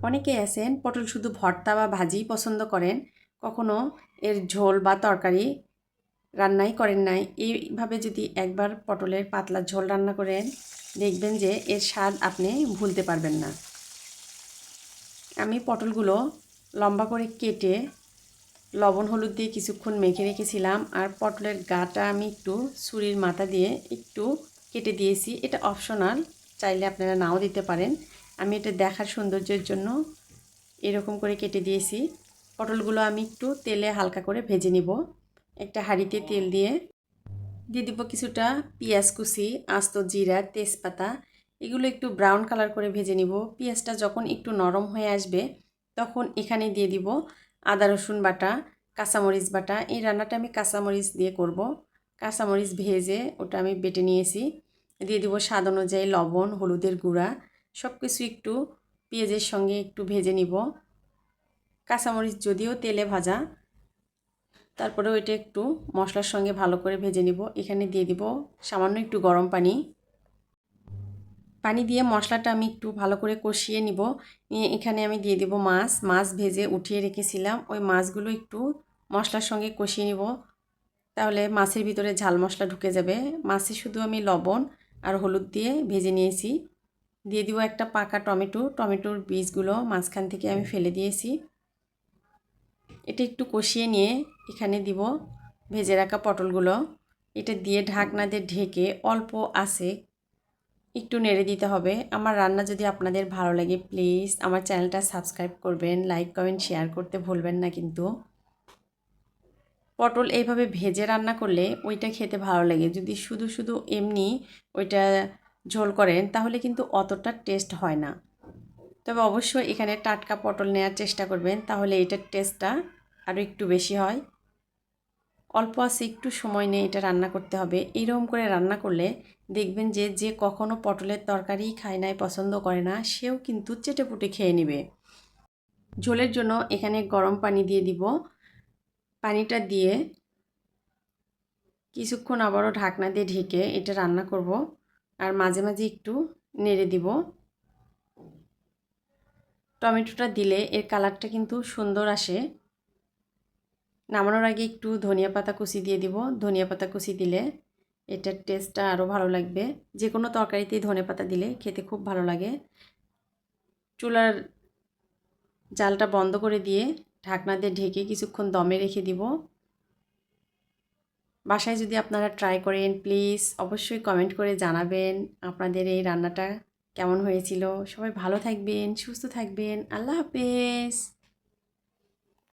অনেকেই আছেন পটল শুধু ভর্তা বা ভাজি পছন্দ করেন, কখনো এর ঝোল বা তরকারি রান্নাই করেন নাই। এইভাবে যদি একবার পটলের পাতলা ঝোল রান্না করেন, দেখবেন যে এর স্বাদ আপনি ভুলতে পারবেন না। আমি পটলগুলো লম্বা করে কেটে লবণ হলুদ দিয়ে কিছুক্ষণ মেখে রেখেছিলাম, আর পটলের গাটা আমি একটু ছুরির মাথা দিয়ে একটু কেটে দিয়েছি। এটা অপশনাল, চাইলে আপনারা নাও দিতে পারেন। আমি এটা দেখার সৌন্দর্যের জন্য এরকম করে কেটে দিয়েছি। পটলগুলো আমি একটু তেলে হালকা করে ভেজে নিব। একটা হাঁড়িতে তেল দিয়ে দিব কিছুটা পেঁয়াজ কুচি, আস্ত জিরা, তেজপাতা, এগুলো একটু ব্রাউন কালার করে ভেজে নিব। পেঁয়াজটা যখন একটু নরম হয়ে আসবে তখন এখানে দিয়ে দিব আদা রসুন বাটা, কাঁচামরিচ বাটা। এই রান্নাটা আমি কাঁচামরিচ দিয়ে করব। কাঁচামরিচ ভেজে ওটা আমি বেটে নিয়েছি। দিয়ে দিব স্বাদ অনুযায়ী লবণ, হলুদের গুঁড়া, সব কিছু একটু পেঁয়াজের সঙ্গে একটু ভেজে নিব। কাঁচামরিচ যদিও তেলে ভাজা, তারপরেও এটা একটু মশলার সঙ্গে ভালো করে ভেজে নিব। এখানে দিয়ে দিব সামান্য একটু গরম পানি। পানি দিয়ে মশলাটা আমি একটু ভালো করে কষিয়ে নিব। নিয়ে এখানে আমি দিয়ে দিব মাছ ভেজে উঠিয়ে রেখেছিলাম। ওই মাছগুলো একটু মশলার সঙ্গে কষিয়ে নিব, তাহলে মাছের ভিতরে ঝাল মশলা ঢুকে যাবে। মাছে শুধু আমি লবণ আর হলুদ দিয়ে ভেজে নিয়েছি। দিয়ে দিব একটা পাকা টমেটোর বীজগুলো মাঝখান থেকে আমি ফেলে দিয়েছি। এটা একটু কষিয়ে নিয়ে এখানে দিব ভেজে রাখা পটলগুলো। এটা দিয়ে ঢাকনা দিয়ে ঢেকে অল্প আঁচে একটু নেড়ে দিতে হবে। আমার রান্না যদি আপনাদের ভালো লাগে, প্লিজ আমার চ্যানেলটা সাবস্ক্রাইব করবেন, লাইক কমেন্ট শেয়ার করতে ভুলবেন না কিন্তু। পটল এইভাবে ভেজে রান্না করলে ওইটা খেতে ভালো লাগে। যদি শুধু শুধু এমনি ওইটা ঝোল করেন তাহলে কিন্তু অতটা টেস্ট হয় না। তবে অবশ্যই এখানে টাটকা পটল নেওয়ার চেষ্টা করবেন, তাহলে এটার টেস্টটা আরও একটু বেশি হয়। অল্প আছে একটু সময় নিয়ে এটা রান্না করতে হবে। এইরকম করে রান্না করলে দেখবেন যে যে কখনো পটলের তরকারি খায় নাই, পছন্দ করে না, সেও কিন্তু চেটেপুটে খেয়ে নেবে। ঝোলের জন্য এখানে গরম পানি দিয়ে দিব। পানিটা দিয়ে কিছুক্ষণ আবারও ঢাকনা দিয়ে ঢেকে এটা রান্না করব, আর মাঝে মাঝে একটু নেড়ে দিব। টমেটোটা দিলে এর কালারটা কিন্তু সুন্দর আসে। নামানোর আগে একটু ধনিয়া পাতা কুচি দিয়ে দিব। ধনিয়া পাতা কুচি দিলে এটার টেস্টটা আরও ভালো লাগবে। যে কোনো তরকারিতেই ধনিয়া পাতা দিলে খেতে খুব ভালো লাগে। চুলার জালটা বন্ধ করে দিয়ে ঢাকনা দিয়ে ঢেকে কিছুক্ষণ দমে রেখে দিব। বাসায় যদি আপনারা ট্রাই করেন, প্লিজ অবশ্যই কমেন্ট করে জানাবেন আপনাদের এই রান্নাটা কেমন হয়েছিল। সবাই ভালো থাকবেন, সুস্থ থাকবেন। আল্লাহ হাফেজ।